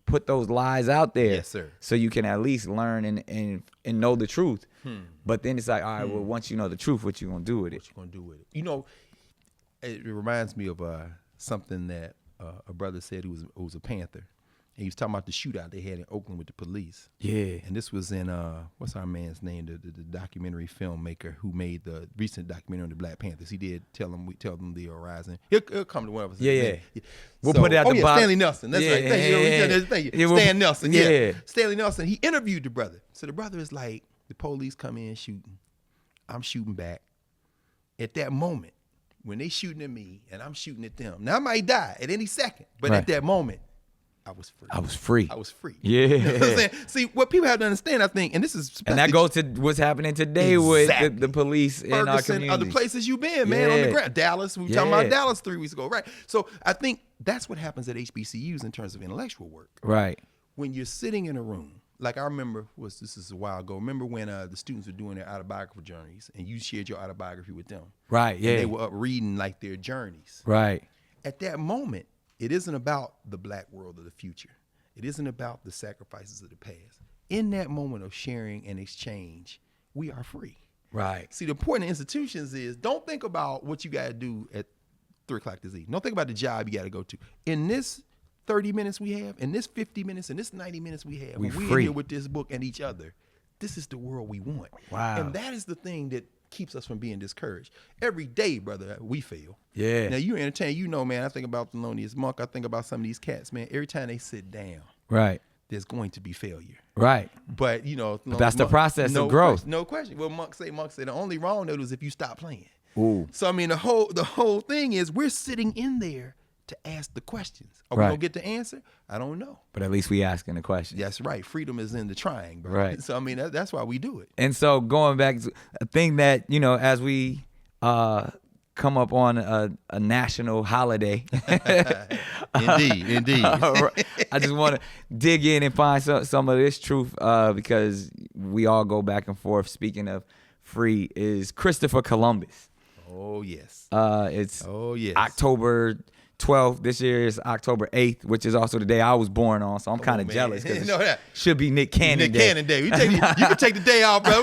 put those lies out there, yes, sir, so you can at least learn and know the truth. But then it's like, all right, well, once you know the truth, what you gonna do with it? What you gonna do with it? You know, it reminds me of something that a brother said who was a Panther. And he was talking about the shootout they had in Oakland with the police. Yeah. And this was in, what's our man's name, the documentary filmmaker who made the recent documentary on the Black Panthers. He did tell them the horizon. He'll come to one of us. Yeah. We'll put it at the bottom. Stanley Nelson. That's right. Thank you. Stan Nelson. Yeah. Stanley Nelson. He interviewed the brother. So the brother is like, the police come in shooting. I'm shooting back. At that moment, when they shooting at me and I'm shooting at them, now I might die at any second, but at that moment, I was free. I was free. Yeah. You know what I'm saying? See, what people have to understand, I think, and this is... And that goes to what's happening today with the police in our community. Other places you've been, man, on the ground. Dallas, we were talking about Dallas 3 weeks ago, right? So I think that's what happens at HBCUs in terms of intellectual work. Right. When you're sitting in a room, like I remember, this is a while ago, remember when the students were doing their autobiographical journeys and you shared your autobiography with them. Right, yeah. And they were up reading like their journeys. Right. At that moment, it isn't about the black world of the future. It isn't about the sacrifices of the past. In that moment of sharing and exchange, we are free. Right. See, the point of institutions is don't think about what you got to do at 3 o'clock this evening. Don't think about the job you got to go to. In this 30 minutes we have, in this 50 minutes, in this 90 minutes we have, we're in here with this book and each other, this is the world we want. Wow. And that is the thing that keeps us from being discouraged. Every day, brother, we fail. Yeah. Now, you entertain, you know, man, I think about Thelonious Monk. I think about some of these cats, man. Every time they sit down, right, there's going to be failure. Right. But, you know, but that's the process of growth. No question. Well, Monk say, the only wrong note is if you stop playing. Ooh. So, I mean, the whole thing is we're sitting in there to ask the questions. Are we going to get the answer? I don't know. But at least we asking the question. That's right. Freedom is in the trying, bro. Right. So, I mean, that's why we do it. And so going back to a thing that, you know, as we come up on a national holiday. Indeed. I just want to dig in and find some of this truth because we all go back and forth. Speaking of free, is Christopher Columbus. Oh, yes. It's October 12th. This year is October 8th, which is also the day I was born on. So I'm kind of jealous because it should be Nick Cannon Day. You can take the day off, bro.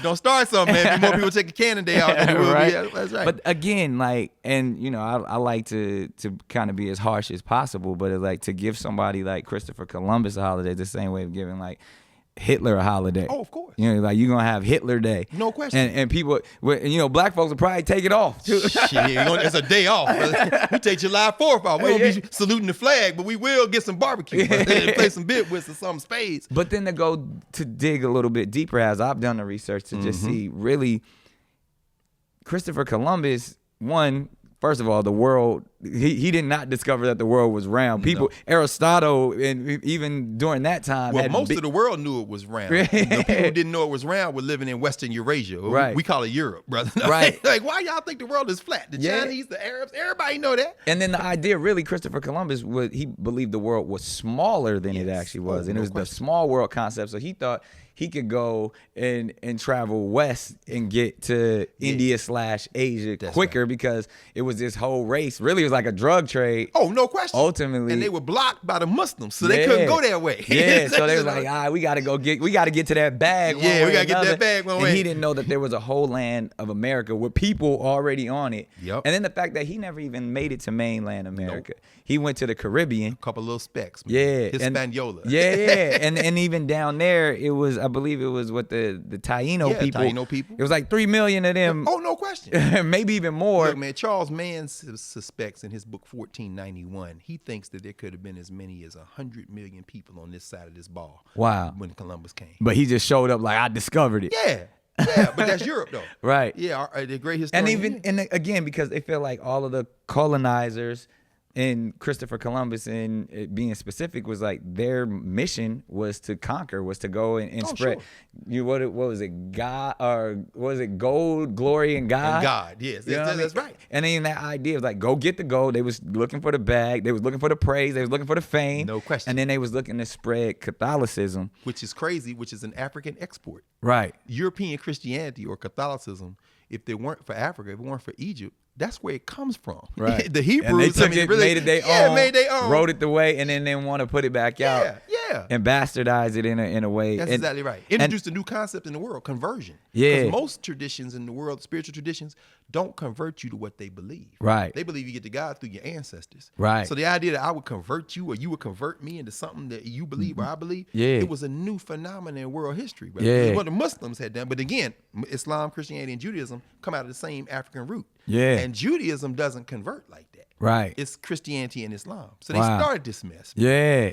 Don't start something, man. More people take the Cannon Day off than will. Right? Yeah, that's right. But again, like, and you know, I like to kind of be as harsh as possible, but it's like to give somebody like Christopher Columbus a holiday the same way of giving like Hitler a holiday. Oh, of course. You know, like you're gonna have Hitler Day. No question. And people, you know, black folks will probably take it off too. Shit, it's a day off, brother. We take July 4th off. We won't be saluting the flag, but we will get some barbecue. Play some bidwits or some spades. But then to dig a little bit deeper, as I've done the research to just see really Christopher Columbus, first of all, the world, he did not discover that the world was round. People, Aristotle, and even during that time. Well, most of the world knew it was round. The people who didn't know it was round were living in Western Eurasia. Right. We call it Europe, brother. Right. Like, why y'all think the world is flat? The Chinese, the Arabs, everybody know that. And then the idea, really, Christopher Columbus, he believed the world was smaller than it actually was. And it was the small world concept. So he thought he could go and travel west and get to India/Asia quicker because it was this whole race. Really, it was like a drug trade. Oh, no question. Ultimately, and they were blocked by the Muslims, so they couldn't go that way. Yeah, so they was like, all right, we gotta get to that bag. Yeah, we gotta get another. that bag one and way. He didn't know that there was a whole land of America with people already on it. Yep. And then the fact that he never even made it to mainland America. Nope. He went to the Caribbean. A couple little specks. Man. Yeah, Hispaniola. Yeah, and even down there, it was, I believe it was what the Taino people. Taino people. It was like 3 million of them. Oh, no question. Maybe even more. Look, man, Charles Mann suspects in his book 1491, he thinks that there could have been as many as 100 million people on this side of this ball. Wow. When Columbus came. But he just showed up like, I discovered it. Yeah, but that's Europe though. Right. Yeah, the great historian. And again, because they feel like all of the colonizers and Christopher Columbus, and it being specific, was like their mission was to conquer, was to go and spread. Sure. What was it? God, or what was it? Gold, glory, and God. And God, yes, that's right. And then that idea of like, go get the gold. They was looking for the bag. They was looking for the praise. They was looking for the fame. No question. And then they was looking to spread Catholicism, which is crazy, which is an African export. Right. European Christianity or Catholicism, if they weren't for Africa, if it weren't for Egypt, that's where it comes from. Right. The Hebrews, and they took it, really, made it their own, made their own, wrote it the way, and then they want to put it back out, and bastardize it in a way. That's exactly right. Introduced a new concept in the world, conversion. Yeah. Because most traditions in the world, spiritual traditions, don't convert you to what they believe. Right. They believe you get to God through your ancestors. Right. So the idea that I would convert you or you would convert me into something that you believe or I believe, yeah, it was a new phenomenon in world history. Right? Yeah. It was what the Muslims had done. But again, Islam, Christianity, and Judaism come out of the same African root. Yeah. And Judaism doesn't convert like that. Right. It's Christianity and Islam. So they started this mess. Yeah.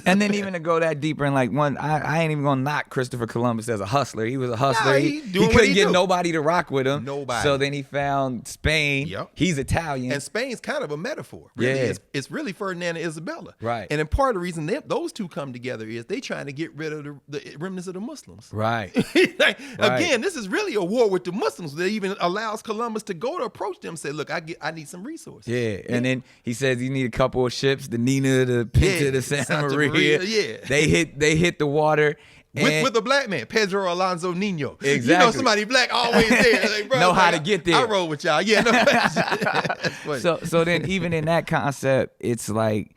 And then even to go that deeper, and like I ain't even gonna knock Christopher Columbus as a hustler. He was a hustler. Nah, he doing couldn't what get do. nobody to rock with him. Nobody. So then he found Spain. Yep. He's Italian. And Spain's kind of a metaphor. Really. Yeah. It's really Ferdinand and Isabella. Right. And then part of the reason those two come together is they trying to get rid of the remnants of the Muslims. Right. Again, this is really a war with the Muslims that even allows Columbus to go to approach them and say, look, I need some resources. Yeah. And then he says you need a couple of ships, the Nina, the Pinta, the Santa Maria. Yeah. They hit the water. With a black man, Pedro Alonso Nino. Exactly. You know somebody black always there. Like, bro, know how to get there. I roll with y'all. Yeah, no. So then even in that concept, it's like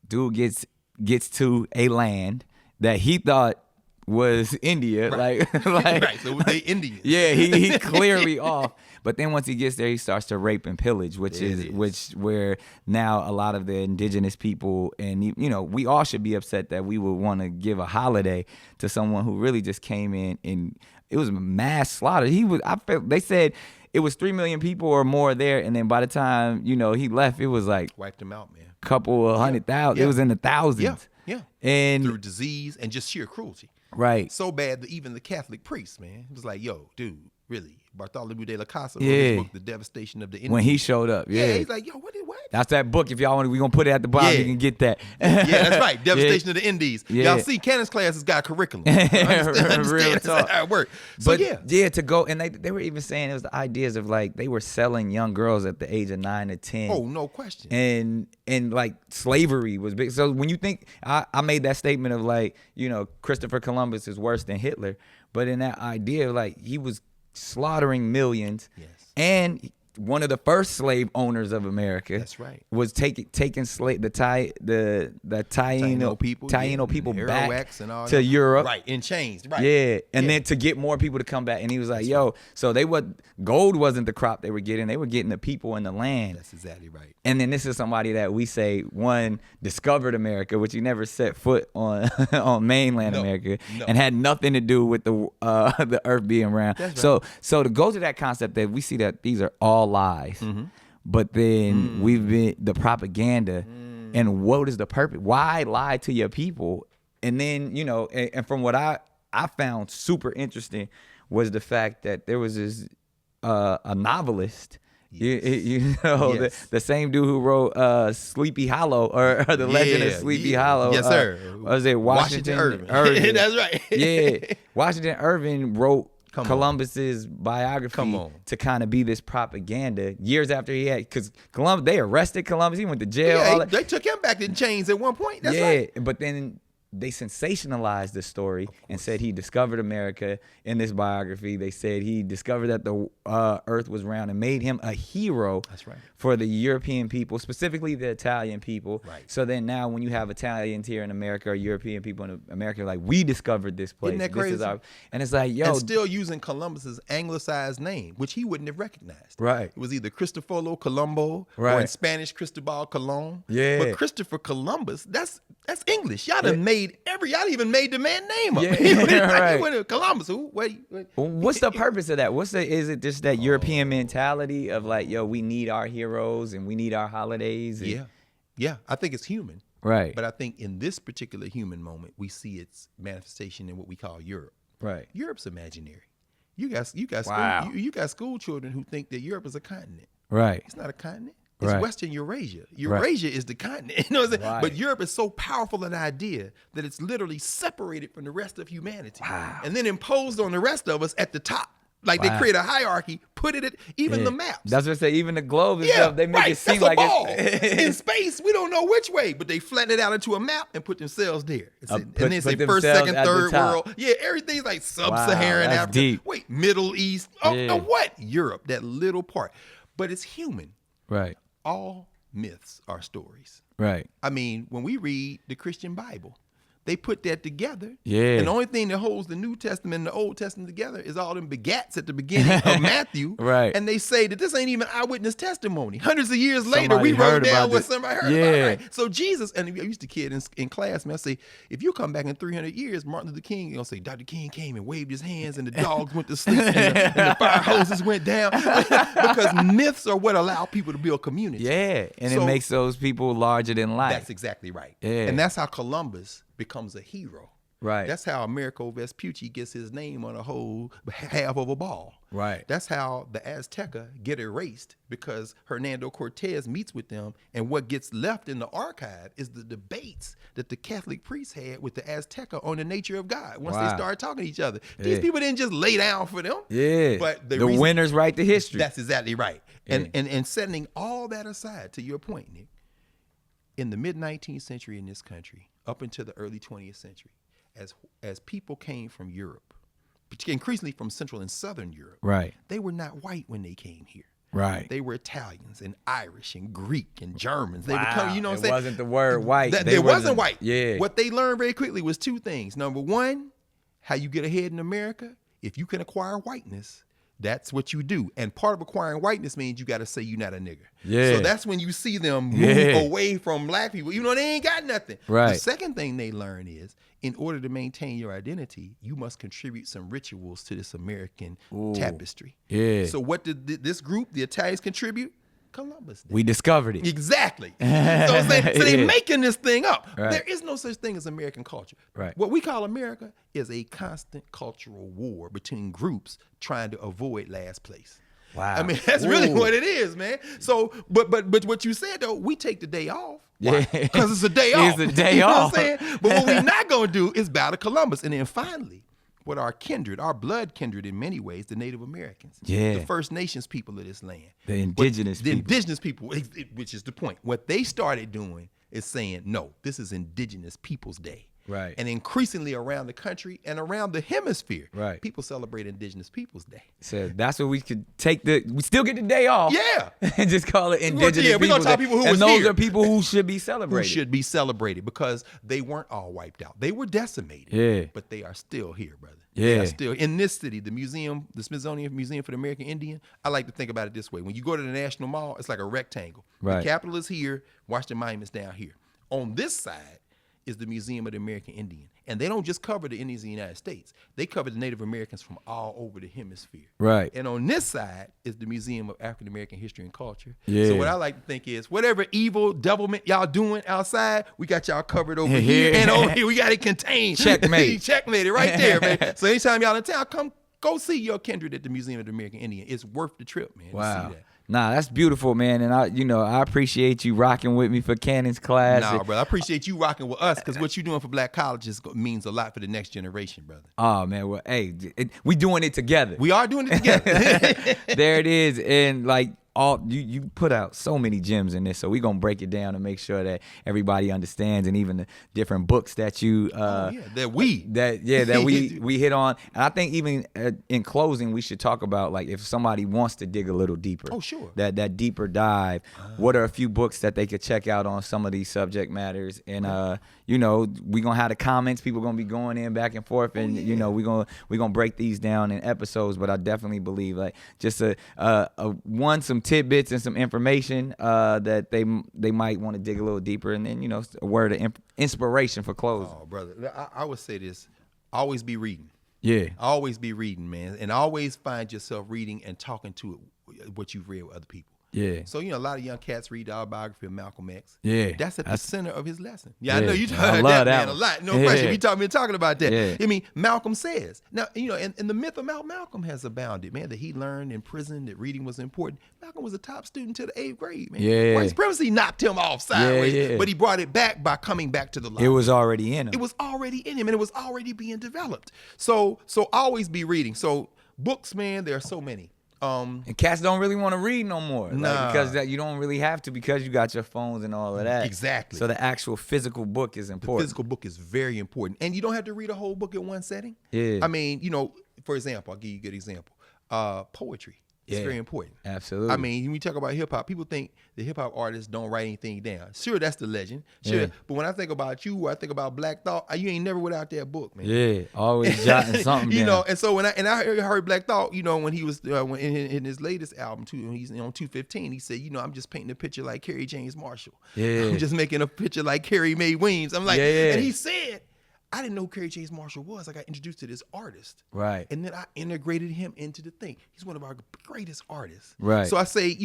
dude gets to a land that he thought was India. Right. Like so they Indians. Yeah, he clearly off. But then once he gets there, he starts to rape and pillage, where now a lot of the indigenous people, and you know, we all should be upset that we would want to give a holiday to someone who really just came in and it was mass slaughter. They said it was 3 million people or more there, and then by the time, you know, he left, it was like wiped them out, man. Couple of 100,000. Yeah. It was in the thousands. Yeah. And through disease and just sheer cruelty. Right. So bad that even the Catholic priests, man, it was like, yo, dude, really? Bartholomew de la Casa wrote Yeah. his book, The Devastation of the Indians. When he showed up, yeah. He's like, yo, what? That's that book. If y'all want, we're going to put it at the bottom. Yeah. You can get that. Yeah, that's right. Devastation of the Indies. Yeah. Y'all see, Cannon's class has got a curriculum. Understand Real talk. how it works. So, But to go, and they were even saying it was the ideas of like they were selling young girls at the age of 9 to 10. Oh, no question. And like slavery was big. So when you think, I made that statement of like, you know, Christopher Columbus is worse than Hitler. But in that idea, like he was slaughtering millions. Yes. And one of the first slave owners of America. That's right. Was taking slave the Taino people back and all to that. Europe. Right, in chains. Right. Yeah, and then to get more people to come back, and he was like, "Yo," so gold wasn't the crop they were getting; they were getting the people in the land. That's exactly right. And then this is somebody that we say discovered America, which he never set foot on on mainland America, and had nothing to do with the earth being round. That's right. So to go to that concept that we see that these are all lies, but then we've been the propaganda, and what is the purpose? Why lie to your people? And then, you know, and from what I found super interesting was the fact that there was this a novelist. Yes. You know, yes. the same dude who wrote Sleepy Hollow or the Legend of Sleepy Hollow. Yes, sir. Was it Washington Irving? That's right. Yeah. Washington Irving wrote Columbus's biography to kind of be this propaganda years after he had, because they arrested Columbus. He went to jail. Yeah, they took him back in chains at one point. That's right. But then they sensationalized the story and said he discovered America in this biography. They said he discovered that the earth was round and made him a hero. That's right. For the European people, specifically the Italian people. Right. So then now when you have Italians here in America or European people in America, like, we discovered this place. Isn't that This crazy? is our, and it's like, yo. And still using Columbus's anglicized name, which he wouldn't have recognized. Right. It was either Cristoforo Colombo or in Right. Spanish Cristobal Colon. Yeah. But Christopher Columbus, that's English. Y'all done y'all even made the man name up. Yeah, He went- right. he went to Columbus. Who? Wait. What's the purpose of that? Is it just that European mentality of like, yo, we need our heroes and we need our holidays? And, Yeah. I think it's human. Right. But I think in this particular human moment, we see its manifestation in what we call Europe. Right. Europe's imaginary. You got Wow. you got school children who think that Europe is a continent. Right. It's not a continent. It's Right. Western Eurasia. Eurasia is the continent. You know what I'm saying? Right. But Europe is so powerful an idea that it's literally separated from the rest of humanity. Wow. And then imposed on the rest of us at the top. Like they Wow. create a hierarchy, put it at even Yeah. the maps. That's what I say. Even the globe and Yeah, stuff, they make right. it seem That's like a ball. it's In space, we don't know which way, but they flatten it out into a map and put themselves there. And then say put first, themselves second, at the third top. world. Yeah, everything's like sub-Saharan that's Africa. deep. Wait, Middle East. Oh, Yeah. what? Europe, that little part. But it's human. right. All myths are stories. Right. I mean, when we read the Christian Bible, they put that together. Yeah. And the only thing that holds the New Testament and the Old Testament together is all them begats at the beginning of Matthew. Right. And they say that this ain't even eyewitness testimony. Hundreds of years later, Somebody we wrote heard down about what this. somebody heard Yeah. about. Right? So Jesus, and I used to kid in class, man, I say, if you come back in 300 years, Martin Luther King, you're going to say, Dr. King came and waved his hands and the dogs went to sleep and the fire hoses went down. Because myths are what allow people to build community. Yeah. And So- it makes those people larger than life. That's exactly right. Yeah. And that's how Columbus becomes a hero. Right. That's how Americo Vespucci gets his name on a whole half of a ball. Right. That's how the Azteca get erased because Hernando Cortez meets with them, and what gets left in the archive is the debates that the Catholic priests had with the Azteca on the nature of God once they Wow. started talking to each other. Yeah. These people didn't just lay down for them. Yeah. But the reason- winners write the history. That's exactly right. And, Yeah. and setting all that aside, to your point, Nick, in the mid-19th century in this country, up until the early 20th century, as people came from Europe, increasingly from Central and Southern Europe, Right. they were not white when they came here. Right. They were Italians and Irish and Greek and Germans. They Wow. were coming, you know what I'm It saying? wasn't the word white. That, They it wasn't wasn't- white. yeah. What they learned very quickly was two things. Number one, how you get ahead in America. If you can acquire whiteness, that's what you do. And part of acquiring whiteness means you got to say you're not a nigger. Yeah. So that's when you see them move Yeah. away from black people, even though they ain't got nothing. Right. The second thing they learn is, in order to maintain your identity, you must contribute some rituals to this American tapestry. Yeah. So what did this group, the Italians, contribute? Columbus did. We discovered it. Exactly. So they're Yeah. making this thing up. Right. There is no such thing as American culture. Right. What we call America is a constant cultural war between groups trying to avoid last place. Wow. I mean, that's really Ooh. what it is, man. So, but what you said though, we take the day off. Yeah. Because it's a day off. It's a day You know off. what I'm saying? But what we're not going to do is bow to Columbus. And then finally, what our kindred, our blood kindred in many ways, the Native Americans. Yeah. The First Nations people of this land. The indigenous The people. indigenous people, which is the point. What they started doing is saying, no, this is Indigenous Peoples Day. Right. And increasingly around the country and around the hemisphere, Right. people celebrate Indigenous Peoples Day. So that's what we could take we still get the day off. Yeah. And just call it Indigenous Yeah, we're gonna Peoples talk Day. people who and was those here. are people who should be Who celebrated. should be celebrated because they weren't all wiped out. They were decimated. Yeah. But they are still here, brother. Yeah. They are still in this city, the museum, the Smithsonian Museum for the American Indian. I like to think about it this way. When you go to the National Mall, it's like a rectangle. Right. The Capitol is here, Washington Monument's down here. On this side is the Museum of the American Indian. And they don't just cover the Indians in the United States. They cover the Native Americans from all over the hemisphere. Right. And on this side is the Museum of African American History and Culture. Yeah. So what I like to think is whatever evil devilment y'all doing outside, we got y'all covered over Here. here and over here. We got it contained. Checkmate. Checkmate it right there, man. So anytime y'all in town, go see your kindred at the Museum of the American Indian. It's worth the trip, man. To Wow. see that. Nah, that's beautiful, man. And I appreciate you rocking with me for Cannon's class. Nah, brother. I appreciate you rocking with us because what you're doing for black colleges means a lot for the next generation, brother. Oh man, well, hey, we doing it together. We are doing it together. There it is. And like you put out so many gems in this, so we're gonna break it down and make sure that everybody understands, and even the different books that you that we hit on. And I think even in closing, we should talk about, like, if somebody wants to dig a little deeper. Oh, sure. That deeper dive. What are a few books that they could check out on some of these subject matters? And we gonna have the comments. People gonna be going in back and forth, and we gonna break these down in episodes. But I definitely believe, like, just some tidbits and some information that they might want to dig a little deeper, and then a word of inspiration for closing. Oh, brother, I would say this: always be reading. Yeah, always be reading, man, and always find yourself reading and talking to what you've read with other people. Yeah. So, a lot of young cats read the autobiography of Malcolm X. Yeah. That's at the center of his lesson. Yeah, I know you I heard love that, man, one. a lot. No question. We been talking about that. Yeah. I mean, Malcolm says. Now, and the myth about Malcolm has abounded, man, that he learned in prison that reading was important. Malcolm was a top student till the 8th grade, man. Yeah. White supremacy knocked him off sideways, Yeah. but he brought it back by coming back to the light. It was already in him. It was already in him, and it was already being developed. So always be reading. So books, man, there are so many. And cats don't really want to read no more, because you don't really have to, because you got your phones and all of that. Exactly. So the actual physical book is important. The physical book is very important, and you don't have to read a whole book in one setting. Yeah. I mean, for example, I'll give you a good example. Poetry. It's very important. Absolutely. I mean, when we talk about hip hop, people think the hip hop artists don't write anything down. Sure, that's the legend. Sure, Yeah. but when I think about you, or I think about Black Thought, you ain't never without that book, man. Yeah, always jotting something down. And so when I heard Black Thought, when he was in his latest album too, when he's on 215, he said, I'm just painting a picture like Kerry James Marshall. Yeah. I'm just making a picture like Carrie Mae Weems. I'm like, Yeah. and he said, I didn't know who Kerry James Marshall was. I got introduced to this artist. Right. And then I integrated him into the thing. He's one of our greatest artists. Right. So I say,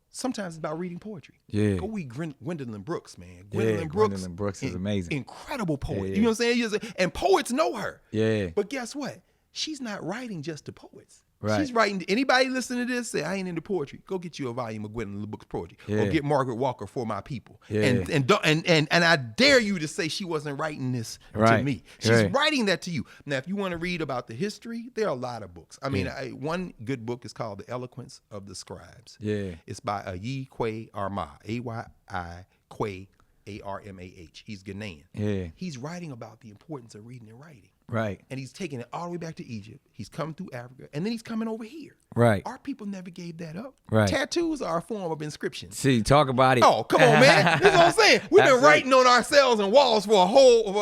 sometimes it's about reading poetry. Yeah. Go read Gwendolyn Brooks, man. Gwendolyn Brooks is amazing. Incredible poet. Yeah. You know what I'm saying? And poets know her. Yeah. But guess what? She's not writing just to poets. Right. She's writing. Anybody listening to this say, I ain't into poetry. Go get you a volume of Gwendolyn Brooks poetry, Yeah. or get Margaret Walker For My People. Yeah. And I dare you to say she wasn't writing this to Right. me. She's Right. writing that to you. Now, if you want to read about the history, there are a lot of books. I mean, one good book is called The Eloquence of the Scribes. Yeah. It's by Ayi Armah, A-Y-I Quay A-R-M-A-H. He's Ghanaian. Yeah. He's writing about the importance of reading and writing. Right. And he's taking it all the way back to Egypt. He's coming through Africa, and then he's coming over here. Right. Our people never gave that up. Right. Tattoos are a form of inscription. See, talk about it. Oh, come on, man. That's what I'm saying. We've been Absolutely. writing on ourselves and walls for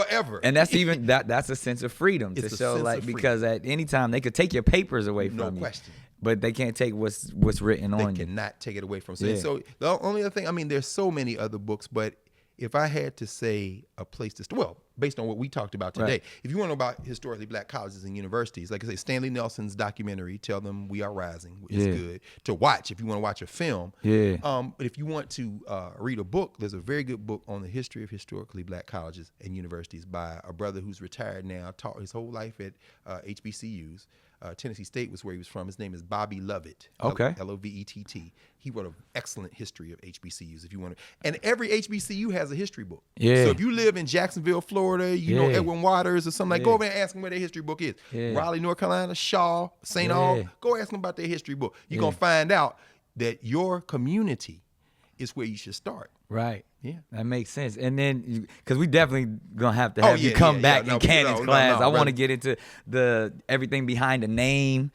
forever. And that's even that's a sense of freedom It's to a show, sense like, of freedom. because at any time they could take your papers away No from you. question. But they can't take what's written They on you. cannot take it away from us. Yeah. So the only other thing, I mean, there's so many other books, but if I had to say a place to start, well, based on what we talked about today, Right. if you want to know about historically black colleges and universities, like I say, Stanley Nelson's documentary, Tell Them We Are Rising, is Yeah. good to watch if you want to watch a film. Yeah. But if you want to read a book, there's a very good book on the history of historically black colleges and universities by a brother who's retired now, taught his whole life at HBCUs. Tennessee State was where he was from. His name is Bobby Lovett. Okay. Lovett. He wrote an excellent history of HBCUs, if you want to. And every HBCU has a history book. Yeah. So if you live in Jacksonville, Florida, you know Yeah. Edwin Waters or something, like, Yeah. go over and ask them where their history book is. Yeah. Raleigh, North Carolina, Shaw, St. Yeah. Aug, go ask them about their history book. You're Yeah. going to find out that your community is where you should start. Right. Yeah. That makes sense. And then, because we definitely gonna have to have you come back in Cannon's class. I want to get into the everything behind the name.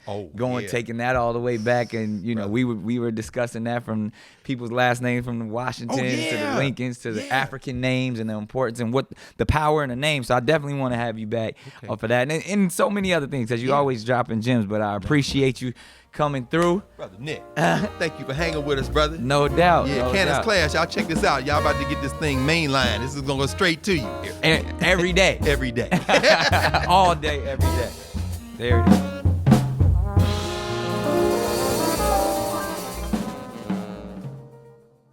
Taking that all the way back, and we were discussing that from people's last names, from the Washingtons to the Lincolns to the African names, and the importance and what the power in the name. So I definitely want to have you back for that, and so many other things, because you always dropping gems. But I appreciate you coming through, Brother Nick. Thank you for hanging with us, brother. No doubt. Yeah, no Cannon's doubt. class. Y'all check this out. Y'all about to get this thing mainline. This is gonna go straight to you. Every day. Every day. All day, every day. There it is.